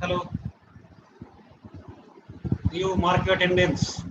Hello. You mark your attendance.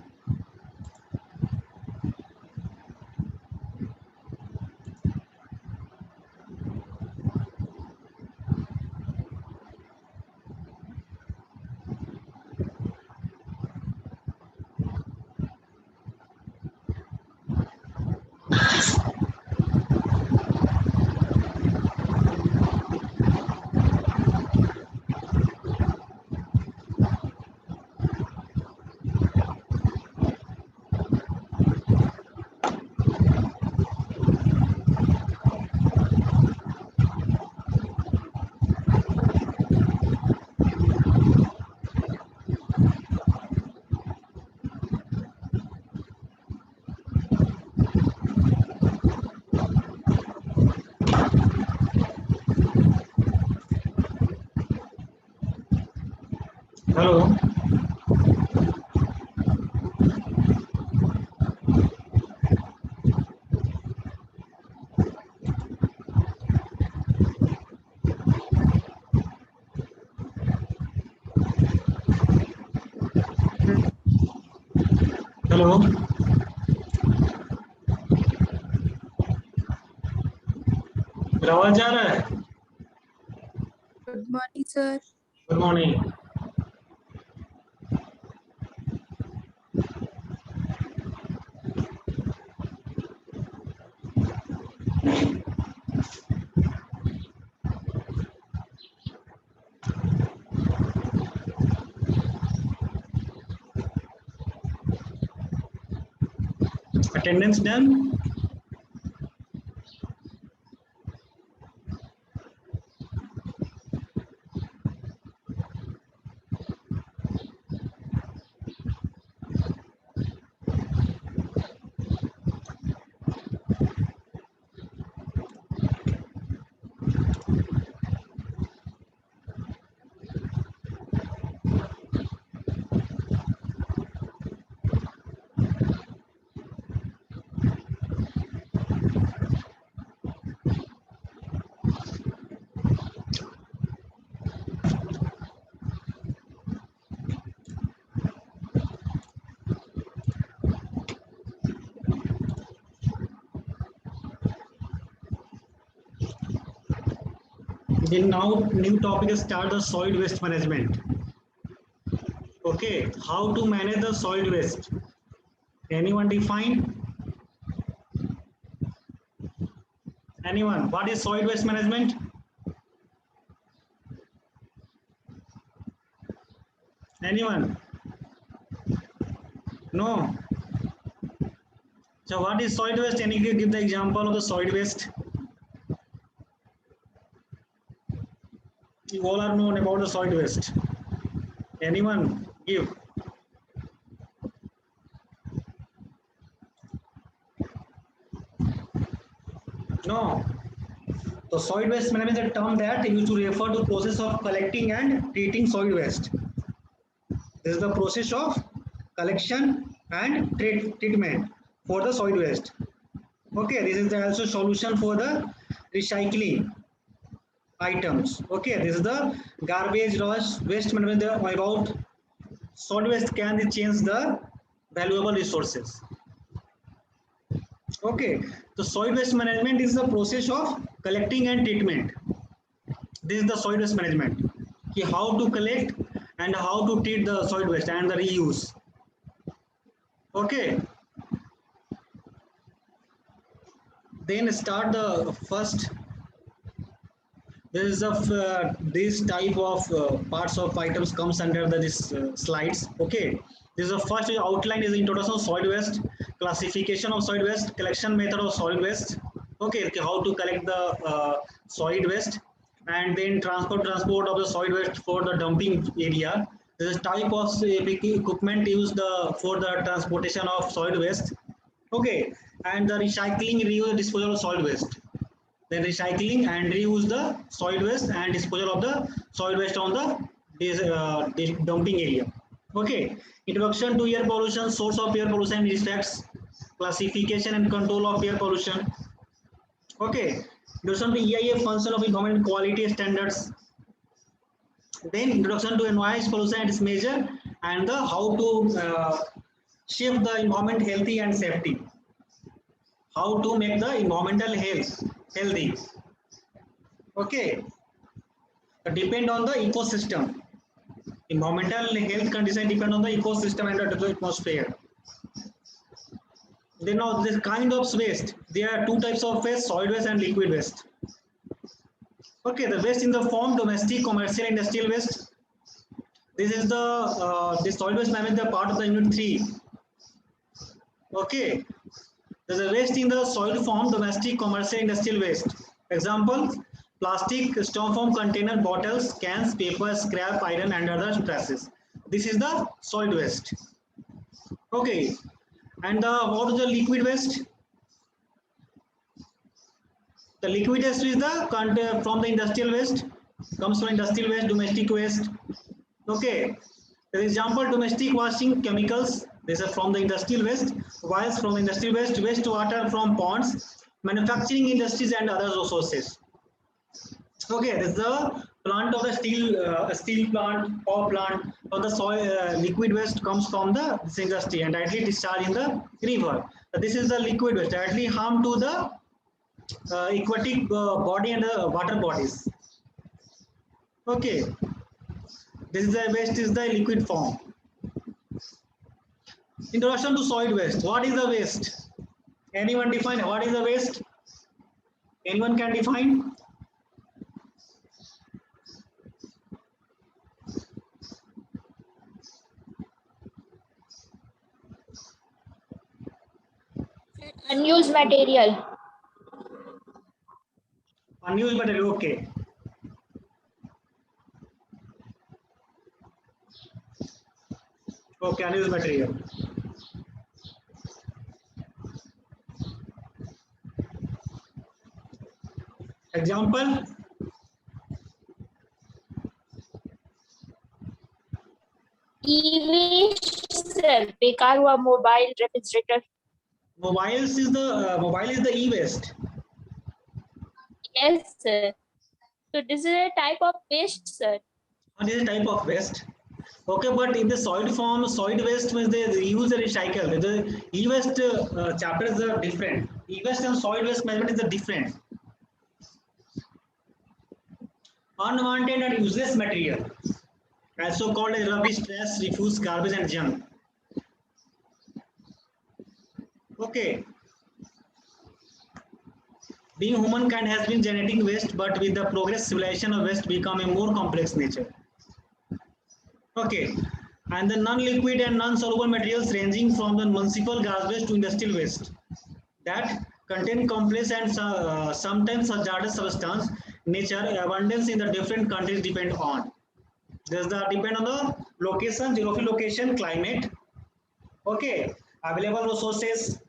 Hello. Hello. मेरा आवाज जा रहा है? Good morning, sir. Good morning. Attendance done? Then now new topic is start the solid waste management. Okay, how to manage the solid waste? Anyone define? Anyone? What is solid waste management? Anyone? No. So what is solid waste? Can you give the example of the solid waste? You all are known about the solid waste. Anyone give? No. So solid waste management is a term that used to refer to process of collecting and treating solid waste. This is the process of collection and treatment for the solid waste. Okay, this is the also solution for the recycling items. Okay, this is the garbage waste management about solid waste can change the valuable resources. Okay, so solid waste management is the process of collecting and treatment. This is the solid waste management. How to collect and how to treat the solid waste and the reuse. Okay. Then start the first. This type of parts of items comes under this slides. Okay. This is the first outline is introduction of solid waste, classification of solid waste, collection method of solid waste. Okay, how to collect the solid waste, and then transport of the solid waste for the dumping area. This is type of equipment used for the transportation of solid waste. Okay, and the recycling, reuse, disposal of solid waste. Then recycling and reuse the solid waste and disposal of the solid waste on the dumping area. Okay, introduction to air pollution, source of air pollution, effects, classification and control of air pollution. Okay, introduction to EIA, function of environment quality standards. Then introduction to noise pollution and its measure, and the how to shape the environment healthy and safety. How to make the environmental health healthy. Okay, depend on the ecosystem. Environmental health condition depend on the ecosystem and the atmosphere. Then now this kind of waste, there are two types of waste: solid waste and liquid waste. Okay, the waste in the form domestic, commercial, industrial waste. This is the solid waste management, the part of the unit 3. Okay, there's a waste in the solid form, domestic, commercial, industrial waste. Example: plastic, styrofoam container, bottles, cans, paper, scrap, iron, and other traces. This is the solid waste. Okay, and what is the liquid waste? The liquid waste is the from the industrial waste, comes from industrial waste, domestic waste. Okay, for example, domestic washing chemicals. This is from the industrial waste. Whilst from industrial waste, wastewater from ponds, manufacturing industries, and other sources. Okay, this is the plant of the steel plant, power plant, or the soil liquid waste comes from the this industry and directly discharged in the river. This is the liquid waste directly harm to the aquatic body and the water bodies. Okay, this is the waste is the liquid form. Introduction to solid waste. What is the waste? Anyone define what is the waste? Anyone can define? Unused material. Unused material. Okay. Okay, unused material. Example: E-waste sir, बेकार हुआ mobile refrigerator. mobile is the e-waste. Yes sir. So this is a type of waste sir. This is a type of waste. Okay, but in the solid form, solid waste means they use the recycle. The e-waste chapters are different. E-waste and solid waste management is the different. Unwanted and useless material, also called as rubbish, trash, refuse, garbage, and junk. Okay. Being humankind has been generating waste, but with the progress, civilization of waste become a more complex nature. Okay, and the non-liquid and non-soluble materials ranging from the municipal garbage to industrial waste that contain complex and sometimes hazardous substance. Nature abundance in the different countries depend on. Does the depend on the location, geographic location, climate. Okay, available resources,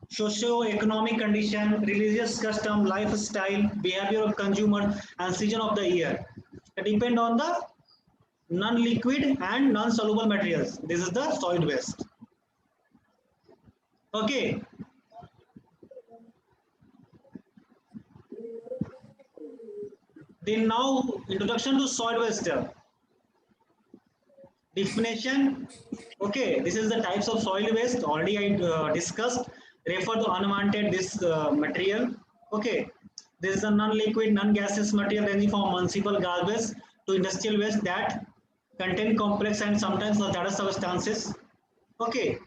socio-economic condition, religious custom, lifestyle, behavior of consumer, and season of the year. It depend on the non-liquid and non-soluble materials. This is the solid waste. Okay. Then now introduction to solid waste. Definition. Okay, this is the types of solid waste already I discussed. Refer to unwanted this material. Okay, this is a non-liquid, non-gaseous material ranging from municipal garbage to industrial waste that contain complex and sometimes hazardous substances. Okay.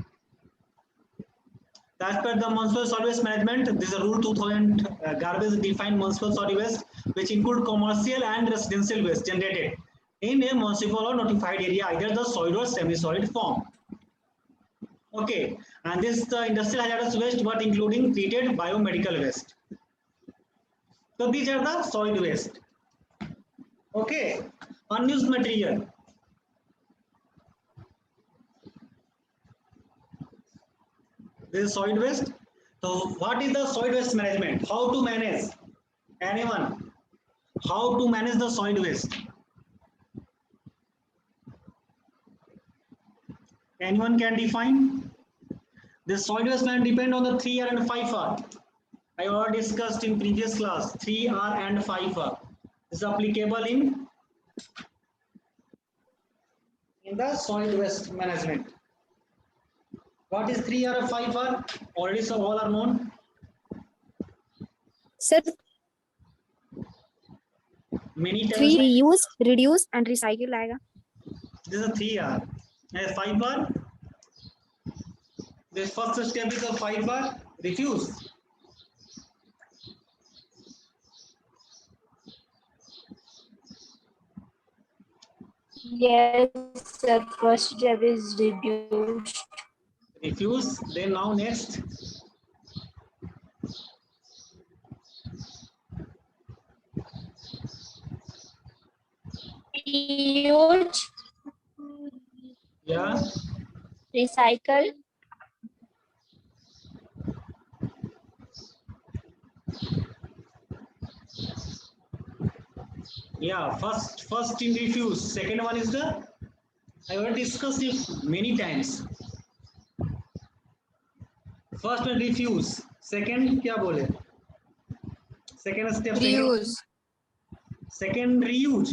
As per the municipal solid waste management, this is a rule 2000 garbage defined municipal solid waste, which include commercial and residential waste generated in a municipal or notified area, either the solid or semi-solid form. Okay, and this is the industrial hazardous waste, but including treated biomedical waste. So these are the solid waste. Okay, unused material. This is solid waste. So what is the solid waste management? How to manage? Anyone? How to manage the solid waste? Anyone can define? This solid waste management depend on the 3R and 5R. I already discussed in previous class 3R and 5R. This is applicable in in the solid waste management. What is 3R or 5R? Already so all are known. Sir, Many times 3 reuse, reduce and recycle आएगा. this is a 3R. And 5R. This first step is a 5R. Refuse. Yes, sir. First step is reduced. Refuse. Then now next. Reuse, Yeah. recycle, Yeah. First in refuse. Second one is the I already discussed it many times. First one refuse. Second क्या बोले? Second step. Reuse. Second reuse.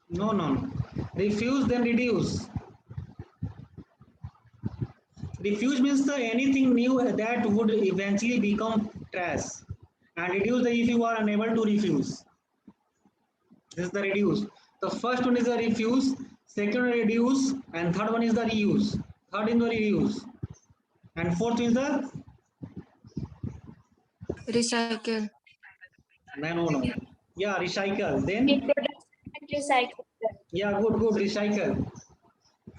No. Refuse then reduce. Refuse means the anything new that would eventually become trash, and reduce the if you are unable to refuse. This is the reduce. The first one is the refuse, second one reduce, and third one is the reuse. Third is the reuse, and fourth is the Recycle. no. Yeah, recycle. Then reproduction and recycle. yeah, good recycle.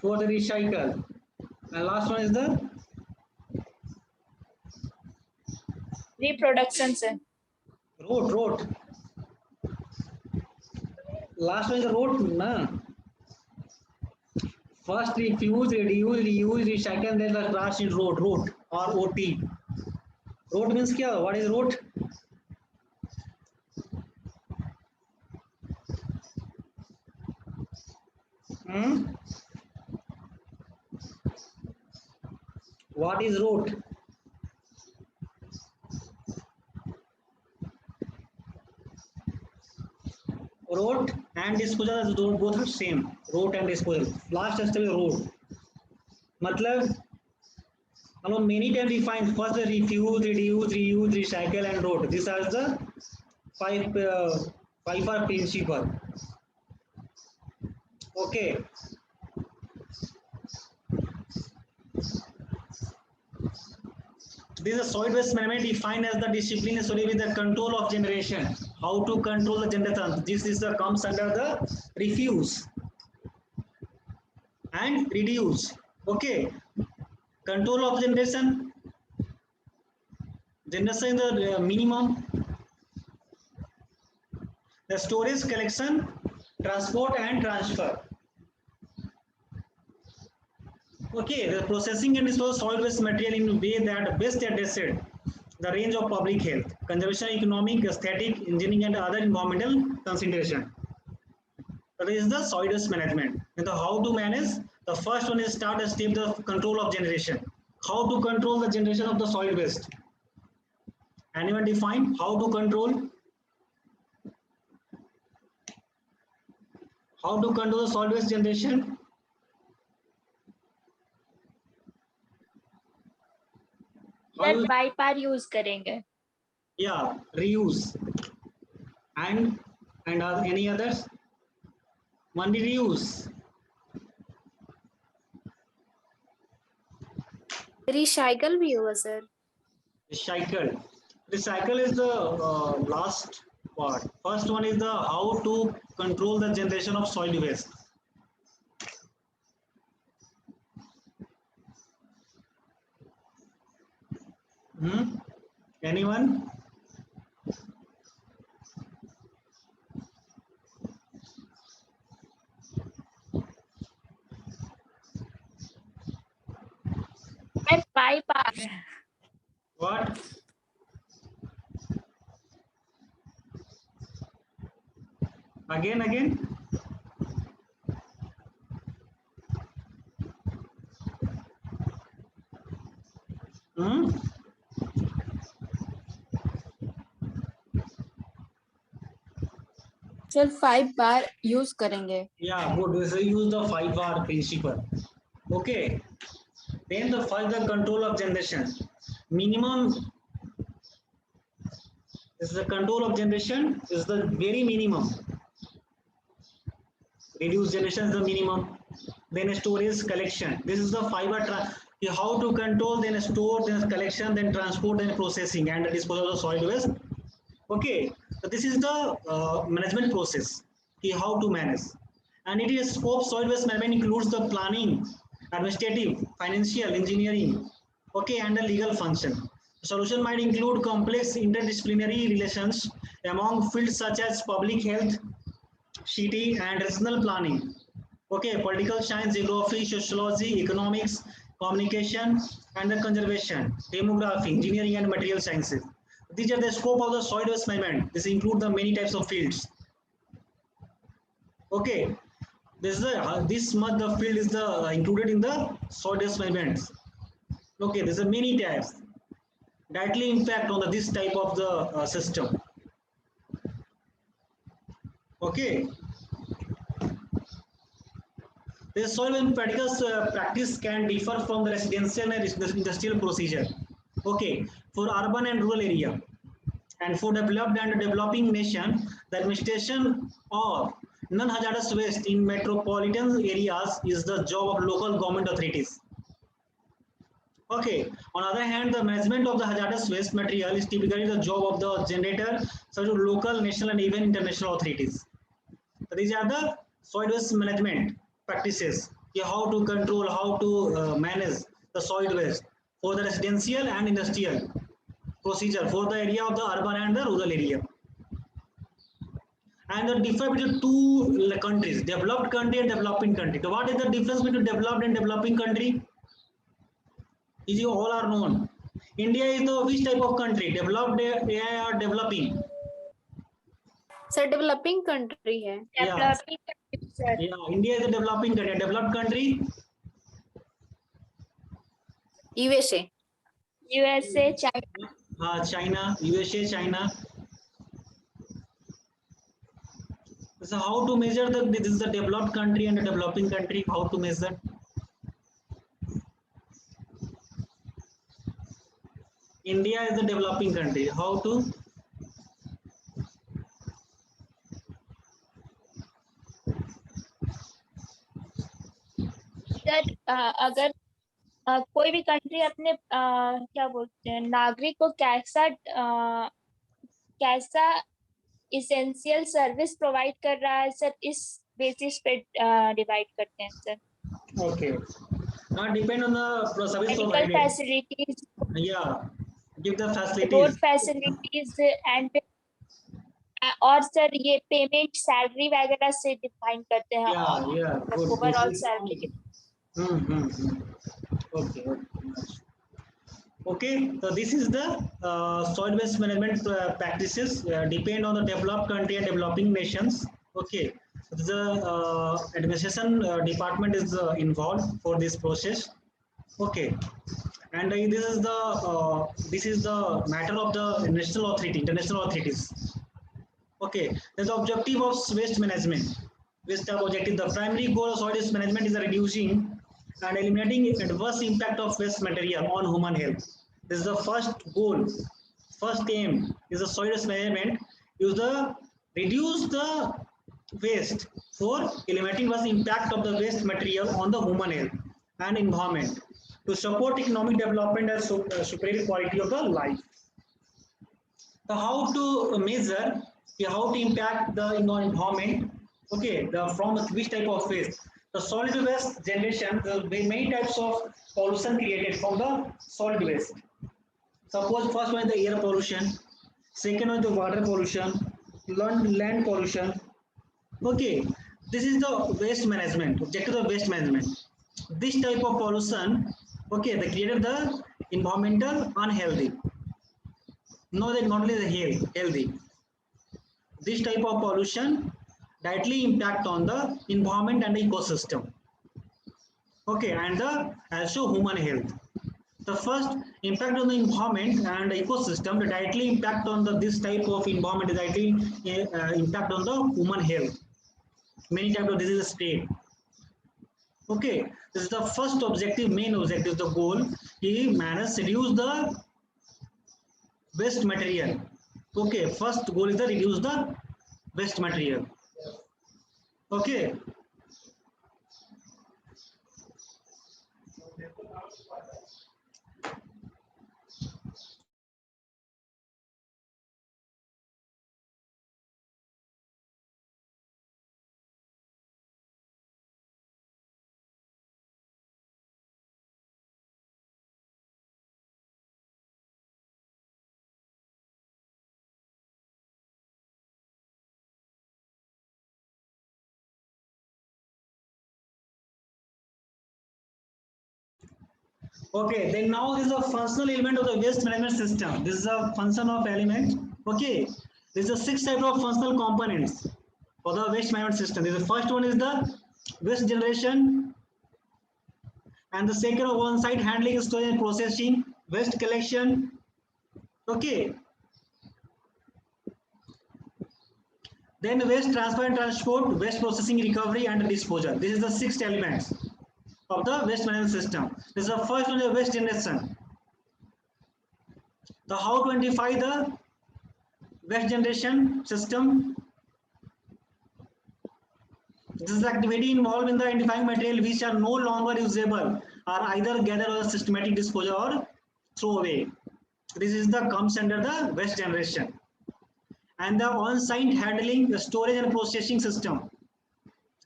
Fourth recycle, and last one is the Reproduction, sir. road. Last one is the road, na. First refuse, reduce, reuse, recycle, then the last is road, R-O-T. Road means क्या? What is road? What is road? Road and disposal both are same. Road and disposal. Last step is road. मतलब many times we find first the refuse, reduce, reuse, recycle, and road. These are the five are principle. Okay. This is a solid waste management defined as the discipline associated with the control of generation. How to control the generation? This is the comes under the refuse and reduce. Okay. Control of generation. Generation is the minimum. The storage, collection, transport, and transfer. Okay, the processing and disposal of solid waste material in a way that best addressed the range of public health, conservation, economic, aesthetic, engineering, and other environmental consideration. That is the solid waste management. And the how to manage, the first one is start a step the control of generation. How to control the generation of the solid waste? Anyone define how to control? How to control the solid waste generation? Sir बाई पार use करेंगे. Yeah, reuse and any others? Only reuse. Recycle भी होगा sir. Recycle is the last part. First one is the how to control the generation of solid waste. Anyone? मैं बाई पार. What? Again? Sir 5 बार use करेंगे. Yeah, good. We use the 5R principle. Okay. Then the first, the control of generation. Minimum is the control of generation is the very minimum. Reduce generation is the minimum. Then storage collection. This is the fiber. How to control, then store, then collection, then transport, then processing, and the disposal of solid waste. Okay. So this is the management process. How to manage. And it is scope solid waste management includes the planning, administrative, financial, engineering, okay, and the legal function. Solution might include complex interdisciplinary relations among fields such as public health, city and regional planning. Okay, political science, geography, sociology, economics, communication, and the conservation, demography, engineering, and material sciences. These are the scope of the solid waste management. This include the many types of fields. Okay, this is this much the field is the included in the solid waste management. Okay, there's a many types directly impact on this type of the system. Okay, the solid waste practical practice can differ from the residential and industrial procedure. Okay, for urban and rural area, and for developed and developing nation, the administration of non-hazardous waste in metropolitan areas is the job of local government authorities. Okay. On the other hand, the management of the hazardous waste material is typically the job of the generator, such as local, national, and even international authorities. So these are the solid waste management practices. How to control, how to manage the solid waste for the residential and industrial procedure for the area of the urban and the rural area. And the difference between two countries, developed country and developing country. So what is the difference between developed and developing country? Is you all are known. India is the which type of country? Developed or developing? Sir developing country है. Developing country, sir. Yeah, India is a developing country. Developed country? USA. USA, China. China, USA, China. So how to measure this is the developed country and the developing country? How to measure? India is a developing country. How to? Sir अगर कोई भी country अपने क्या बोलते हैं नागरिक को कैसा इसेंशियल सर्विस प्रोवाइड कर रहा है सर, इस बेसिस पे डिवाइड करते हैं sir. Okay. Depend on the service medical provided. Facilities, Yeah. Give the road facilities. Facilities and और सर ये पेमेंट सैलरी वगैरह से डिफाइन करते हैं. Yeah. Good. Overall salary. Okay. Okay. So this is the solid waste management practices depend on the developed country and developing nations. Okay. The administration department is involved for this process. Okay. And this is the matter of the national authority, international authorities. Okay. The objective of waste management. Waste objective. The primary goal of solid waste management is reducing and eliminating adverse impact of waste material on human health. This is the first goal. First aim is the solid waste management. Reduce the waste for eliminating the impact of the waste material on the human health and environment to support economic development and superior quality of the life. So how to measure, how to impact the environment? Okay, from which type of waste? The solid waste generation, there will be many types of pollution created from the solid waste. Suppose first one is the air pollution, second one is the water pollution, land pollution. Okay, this is the waste management, objective of waste management. This type of pollution, okay, they created the environmental unhealthy. No, they not only the healthy. This type of pollution directly impact on the environment and the ecosystem. Okay, and also human health. The first impact on the environment and ecosystem, the directly impact on this type of environment is directly impact on the human health. Many types of diseases spread. Okay, this is the first objective, main objective, the goal. He managed to reduce the waste material. Okay, first goal is to reduce the waste material. Okay. Okay, then now this is a functional element of the waste management system. This is a function of element. Okay, this is a 6 type of functional components for the waste management system. The first one is the waste generation, and the second one side handling, storage and processing, waste collection. Okay, then waste transfer and transport, waste processing, recovery and disposal. This is the 6 elements of the waste management system. This is the first one, the waste generation. The how to identify the waste generation system. This is the activity involved in the identifying material which are no longer usable, are either gathered or systematic disposal or throw away. This is the comes under the waste generation. And the on-site handling, the storage and processing system.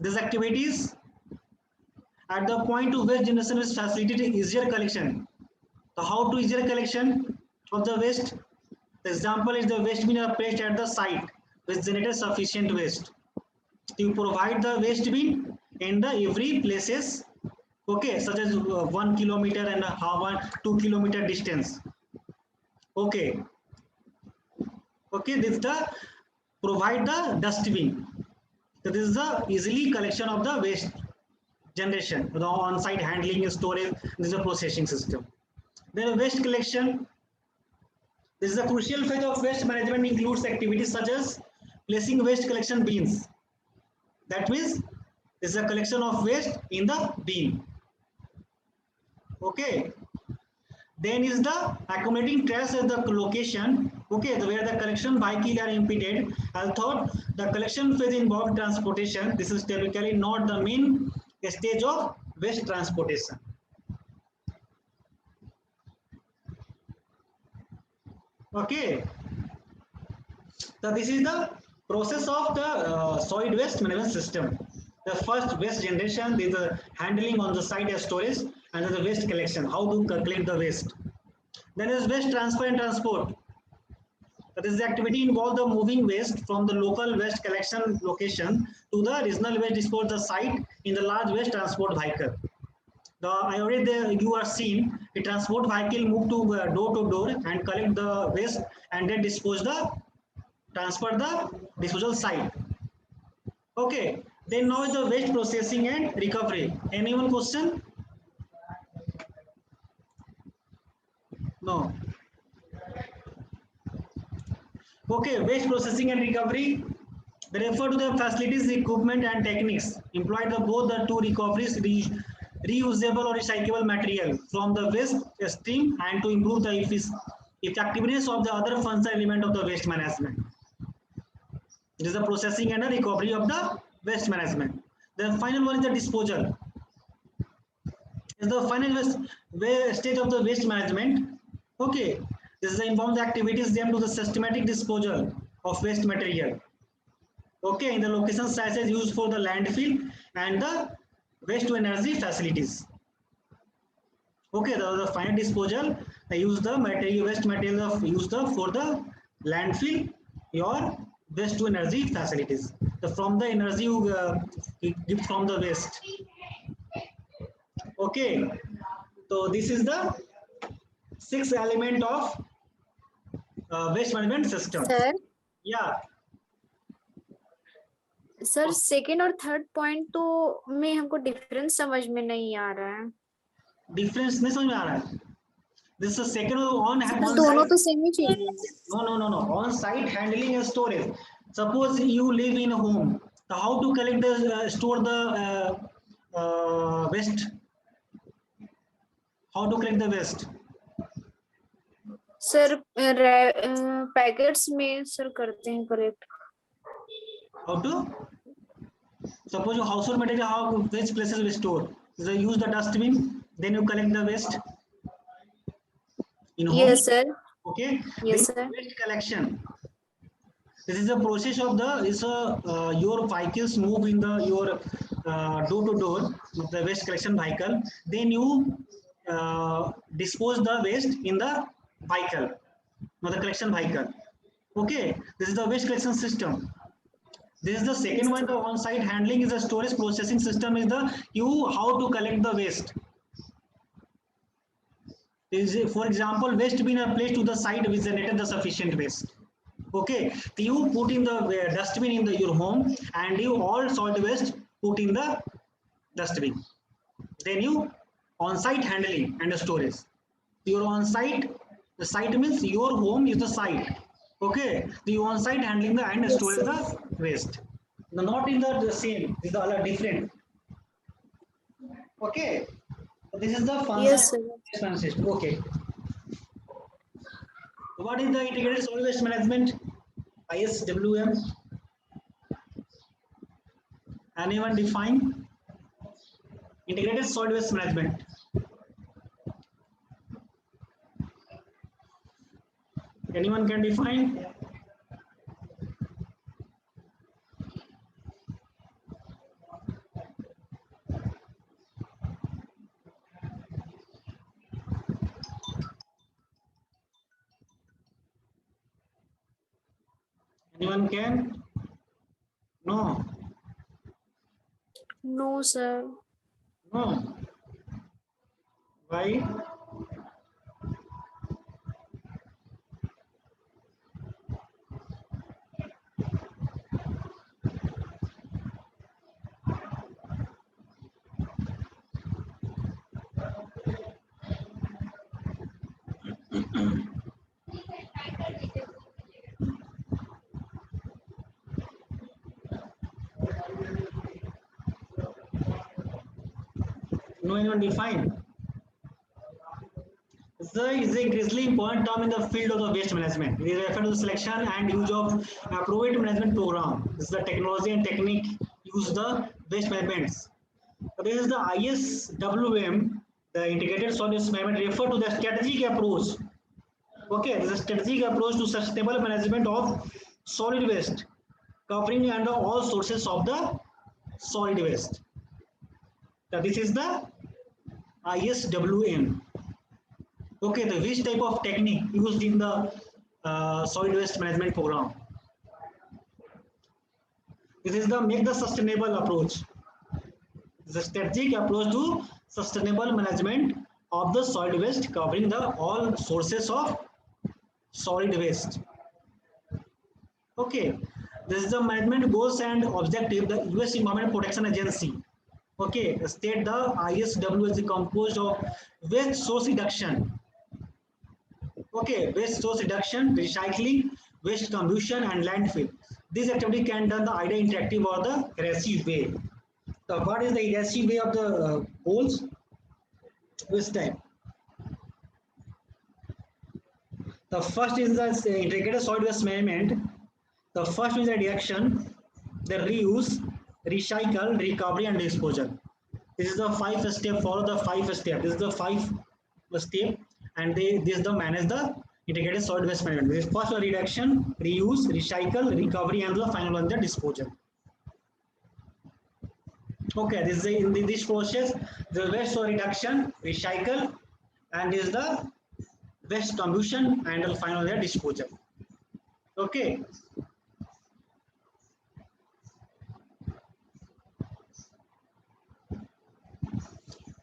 These activities at the point to waste generation is facilitated easier collection. So how to easier collection of the waste? The example is the waste bin are placed at the site which generates sufficient waste. You provide the waste bin in the every places, okay, such as 1 kilometer and a half, 2 kilometer distance. Okay. Okay, this is the provide the dustbin. So this is the easily collection of the waste generation, the on-site handling, storage. This is a processing system. Then waste collection. This is a crucial phase of waste management, includes activities such as placing waste collection bins. That means this is a collection of waste in the bin. Okay. Then is the accumulating trash at the location. Okay, where the collection vehicle are impeded. I thought the collection phase involved transportation. This is typically not the main stage of waste transportation. Okay. So this is the process of the solid waste management system. The first waste generation, there is the handling on the site as storage, and the waste collection, how to collect the waste. Then is waste transfer and transport. That is the activity involve the moving waste from the local waste collection location to the regional waste disposal site in the large waste transport vehicle. I already you are seen a transport vehicle move to door to door and collect the waste and then transfer the disposal site. Okay. Then now is the waste processing and recovery. Anyone question? No. Okay, waste processing and recovery. They refer to the facilities, equipment and techniques employed the both the two recoveries, reusable or recyclable material from the waste stream and to improve the effectiveness of the other functional element of the waste management. It is the processing and the recovery of the waste management. The final one is the disposal. Is the final stage of the waste management. Okay, this is the involved activities them to the systematic disposal of waste material. Okay, in the location sizes used for the landfill and the waste to energy facilities. Okay, the final disposal, I use the material waste material of use the for the landfill or waste to energy facilities. From the energy you get from the waste. Okay, so this is the 6 element of waste management system. Sir Yeah. Sir second और third point तो में हमको difference समझ में नहीं आ रहा है. Difference नहीं समझ में आ रहा है. This is second on दोनों तो सेम ही चाहिए. no. On site handling and storage. Suppose you live in a home. So how to collect the store the waste? How to collect the waste? Sir packets में sir करते हैं correct. How to? Suppose your household material, how which places we store? So use the dustbin, then you collect the waste in home. Yes sir. Okay. Yes Then sir. waste collection. This is the process of the your vehicles move in the your door to door the waste collection vehicle. Then you dispose the waste in the vehicle, not the collection vehicle. Okay, this is the waste collection system. This is the second one. The on-site handling is a storage processing system. Is the you how to collect the waste. Is for example, waste bin are placed to the side with the sufficient waste. Okay, so you put in the dustbin in your home, and you all solid waste put in the dustbin. Then you on-site handling and storage. Your on-site, the site means your home is the site. Okay, the on-site handling the and storage the waste. Not in the same. These are different. Okay, so this is the Yes sir. function system. Okay. What is the integrated solid waste management? ISWM. Anyone define integrated solid waste management? Anyone can define? Anyone can? No. No sir. No. Why? No anyone define. The is a increasingly important term in the field of the waste management. It is referred to the selection and use of appropriate management program. This is the technology and technique use the waste management. This is the ISWM, the integrated solid waste management, refer to the strategic approach. Okay, this is a strategic approach to sustainable management of solid waste, covering under all sources of the solid waste. So this is the ISWM. Okay, the which type of technique used in the solid waste management program? This is the make the sustainable approach. The strategic approach to sustainable management of the solid waste, covering the all sources of solid waste. Okay, this is the management goals and objective. The US Environment Protection Agency. Okay, state the ISW is composed of waste source reduction. Okay, waste source reduction, recycling, waste combustion, and landfill. This activity can done the either interactive or the aggressive way. So, what is the aggressive way of the goals? This type. The first is the integrated solid waste management. The first is the reduction, the reuse, recycle, recovery, and disposal. This is the 5 step. Follow the 5 step. This is the 5 step, and this is the manage the integrated solid waste management. This is first the reduction, reuse, recycle, recovery, and the final one the disposal. Okay, this is in this process the waste reduction, recycle, and is the waste combustion, and the final the disposal. Okay.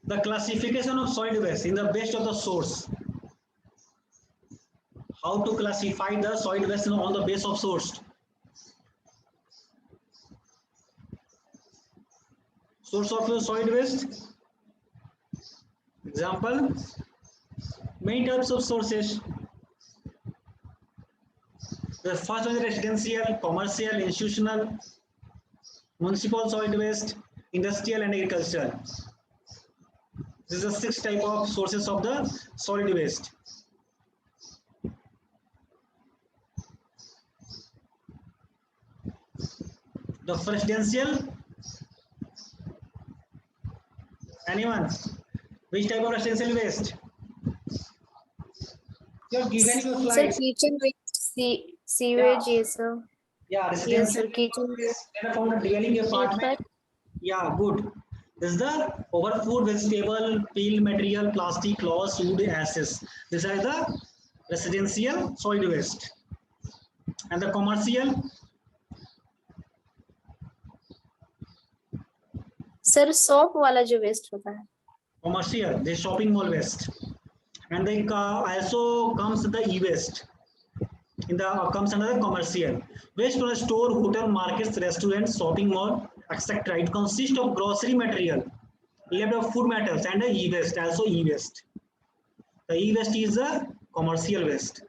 The classification of solid waste in the based of the source. How to classify the solid waste on the base of source? Source of your solid waste. Example, Many types of sources. The first one is residential, commercial, institutional, municipal solid waste, industrial and agricultural. This is the 6 type of sources of the solid waste. The residential, anyone? Which type of residential waste? You have given your Sir, slide. kitchen waste, sewage, yes, sir. Yeah, Yes, residential sir. Kitchen waste. waste from the dwelling apartment. Paper. Yeah, good. This is the overfood, vegetable, peel material, plastic, cloth, wood, ashes. These are the residential solid waste. And the commercial, sir shop वाला जो waste होता है commercial, the shopping mall waste. And they also comes the e-waste. In the comes under the commercial waste from the store, hotel, markets, restaurants, shopping mall, etc. It consists of grocery material, leftover food metals, and the e-waste. Also e-waste. The e-waste is a commercial waste.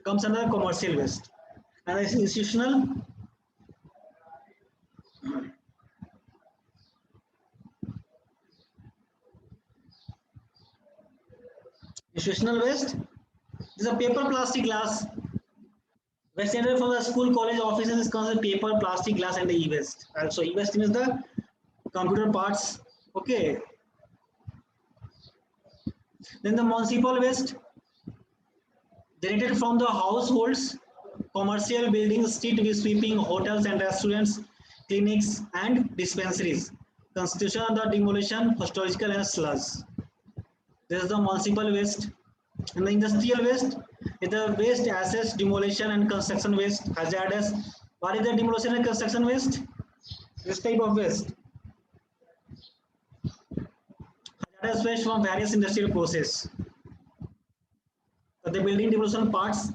Comes under the commercial waste. And the institutional, institutional waste. This is a paper, plastic, glass. Waste generated from the school, college, offices is considered paper, plastic, glass, and the e-waste. Also, e-waste is the computer parts. Okay. Then the municipal waste generated from the households, commercial buildings, street sweeping, hotels and restaurants, clinics and dispensaries. Constitution of the demolition, historical and sludge. This is the municipal waste. And the industrial waste is the waste, assets, demolition and construction waste, hazardous. What is the demolition and construction waste? This type of waste. Hazardous waste from various industrial processes. So the building demolition parts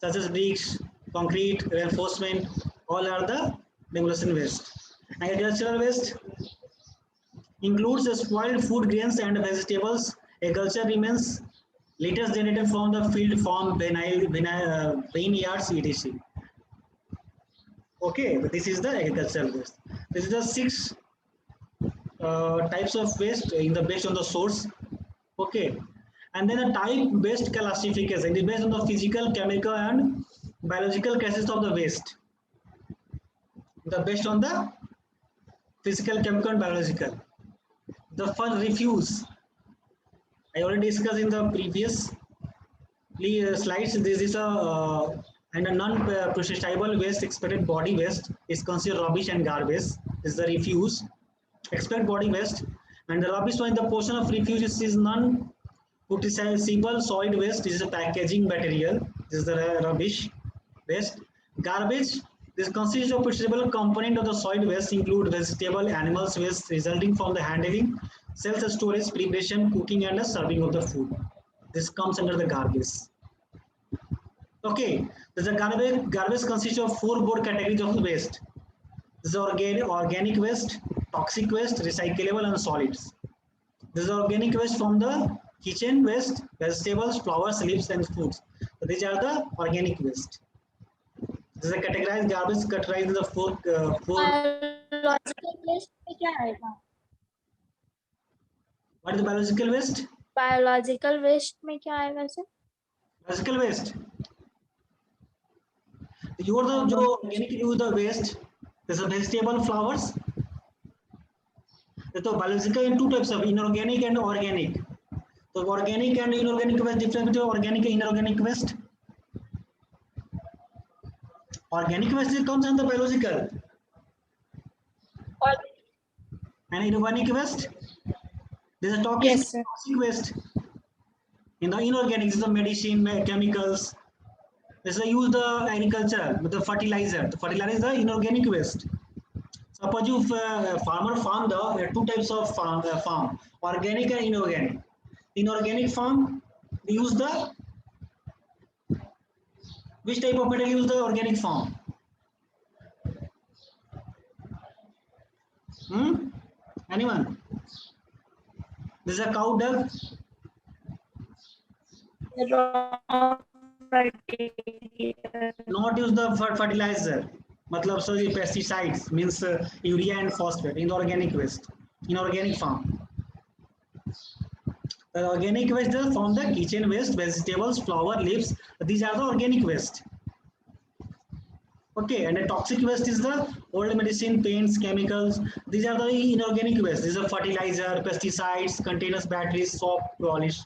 such as bricks, concrete, reinforcement, all are the demolition waste. Agricultural waste includes the spoiled food, grains and vegetables, agriculture remains, litters generated from the field, farm, vineyards, etc. Okay, this is the agricultural waste. This is the 6 types of waste in the based on the source. Okay, and then the type based classification is based on the physical, chemical, and biological cases of the waste. The based on the physical, chemical, and biological. The first, refuse. I already discussed in the previous slides. This is a and a non-processable waste, expected body waste is considered rubbish and garbage. Is the refuse. Expected body waste, and the rubbish one, the portion of refuse is non-processable solid waste. This is a packaging material. This is the rubbish waste. Garbage. This consists of processable component of the solid waste, include vegetable, animals waste resulting from the handling, self-storage, preparation, cooking, and the serving of the food. This comes under the garbage. Okay, the garbage consists of 4 broad categories of waste. This is organic waste, toxic waste, recyclable, and solids. This is organic waste from the kitchen waste, vegetables, flowers, leaves, and foods. So these are the organic waste. This is a categorized garbage categorized in the four. Biological waste में क्या आएगा? What is the biological waste? Biological waste में क्या आएगा sir? Biological waste. You are the जो organic use the waste. This is vegetable, flowers. So biological in 2 types of inorganic and organic. So organic and inorganic waste, difference between organic and inorganic waste. Organic waste comes under biological. And inorganic waste. This is a toxic, Yes, sir. toxic waste. In the inorganic, this is the medicine, chemicals. This is use the agriculture with the fertilizer. The fertilizer is the inorganic waste. Suppose you farmer farm the 2 types of farm, organic and inorganic. Inorganic farm, they use the which type of material use the organic farm? Anyone? This is a cow dung. raw material. Not use the fertilizer. Matlab, so the pesticides means urea and phosphate in the organic waste, in organic farm. The organic waste is from the kitchen waste, vegetables, flower, leaves. These are the organic waste. Okay, and the toxic waste is the old medicine, paints, chemicals. These are the inorganic waste. These are fertilizer, pesticides, containers, batteries, soap, polish.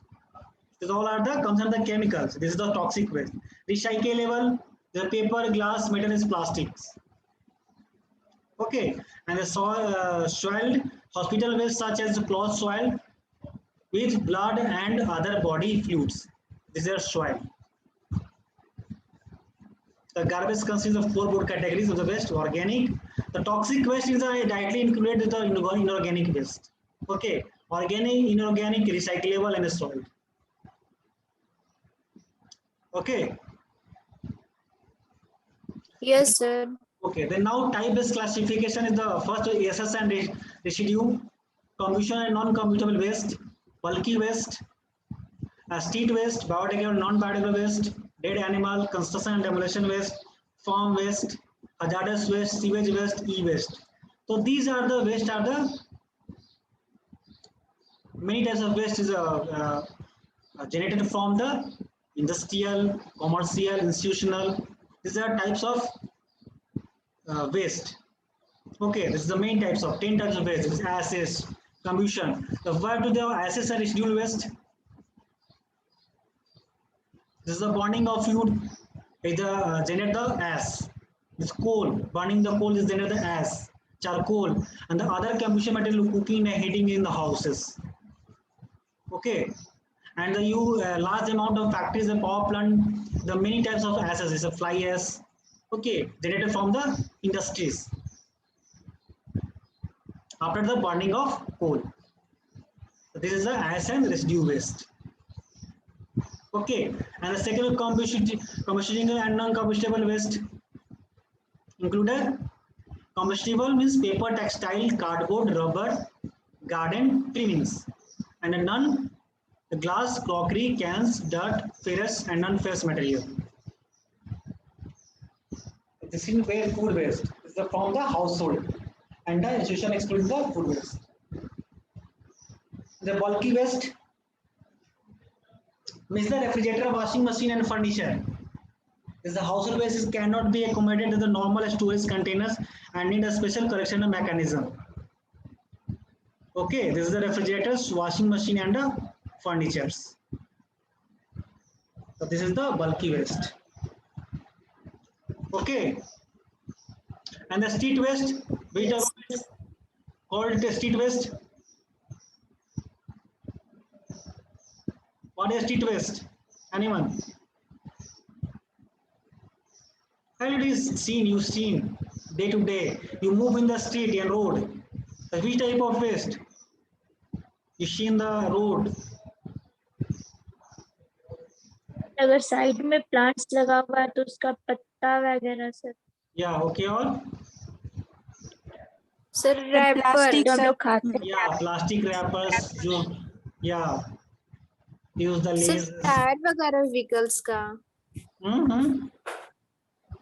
These all are the comes under the chemicals. This is the toxic waste. Recyclable, the paper, glass, metal is plastics. Okay, and the soiled hospital waste such as cloth soil with blood and other body fluids. These are soil. The garbage consists of four broad categories of the waste: organic. The toxic waste is directly included with the inorganic waste. Okay, organic, inorganic, recyclable, and soil. Okay. Yes, sir. Okay. Then now type-based classification is the first SS and residue, combustion and non-combustable waste, bulky waste, street waste, biodegradable, non-biodegradable waste, dead animal, construction and demolition waste, farm waste, hazardous waste, sewage waste, e-waste. So these are the waste are the many types of waste is generated from the industrial, commercial, institutional. These are types of waste. Okay, this is the main types of 10 types of waste. This is acid, combustion. So where do the acids and residual waste? This is the burning of food. Is the generate the ash. This coal, burning the coal is generate the ash, charcoal, and the other combustion material cooking and heating in the houses. Okay, and the large amount of factories and power plant, the many types of ashes is a fly ash. Okay, generated from the industries after the burning of coal. So this is the ash and residue waste. Okay, and the second combustible and non-combustible waste included. Combustible means paper, textile, cardboard, rubber, garden trimmings, and a non the glass, crockery, cans, dirt, ferrous, and non-ferrous material. This is where food waste is from the household, and the institution excludes the food waste. The bulky waste means the refrigerator, washing machine, and furniture. This the household waste cannot be accommodated in the normal storage containers and need a special collection mechanism. Okay, this is the refrigerators, washing machine, and the furnitures. So this is the bulky waste. Okay, and the street waste, which are called the street waste. What is street waste? Anyone? And it is seen, you seen day to day. You move in the street and road. Which type of waste? You see in the road. अगर side में plants लगा हुआ है तो उसका पत्ता वगैरह sir. Yeah, okay, all. Sir, wrapper. plastic, जो हम sir. लोग खाते हैं. Yeah, plastic wrappers. जो, yeah, use the Sir, lace. Tyre वगैरह व्हीकल्स का.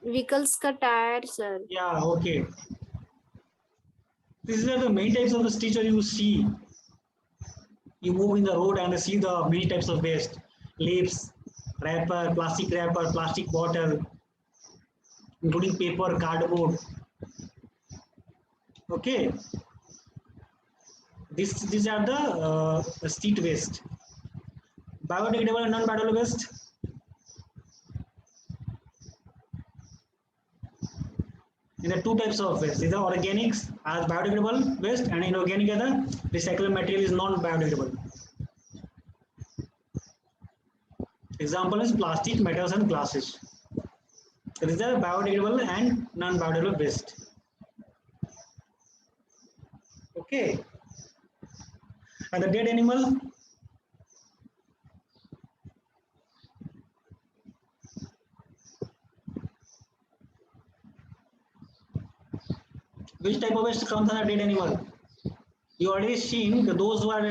व्हीकल्स का tyre sir. Yeah, okay. These are the many types of the street where you see. You move in the road and see the many types of waste. Leaves, wrapper, plastic bottle, including paper, cardboard. Okay. These are the street waste. Biodegradable and non-biodegradable waste. There are two types of waste. These are organics as biodegradable waste, and inorganic as the recyclable material is non-biodegradable. Example is plastic, metals, and glasses. So these are biodegradable and non-biodegradable waste. Okay. And the dead animal. Which type of waste comes under dead animal? You already seen those who are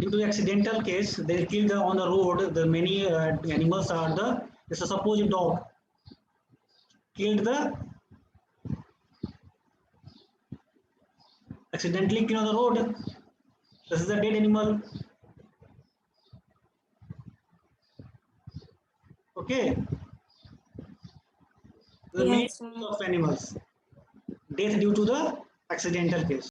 due to the accidental case, they killed on the road. The many animals are the. This is suppose a dog killed the accidentally killed on the road. This is a dead animal. Okay. The main Yes, sir. cause of animals. Death due to the accidental case.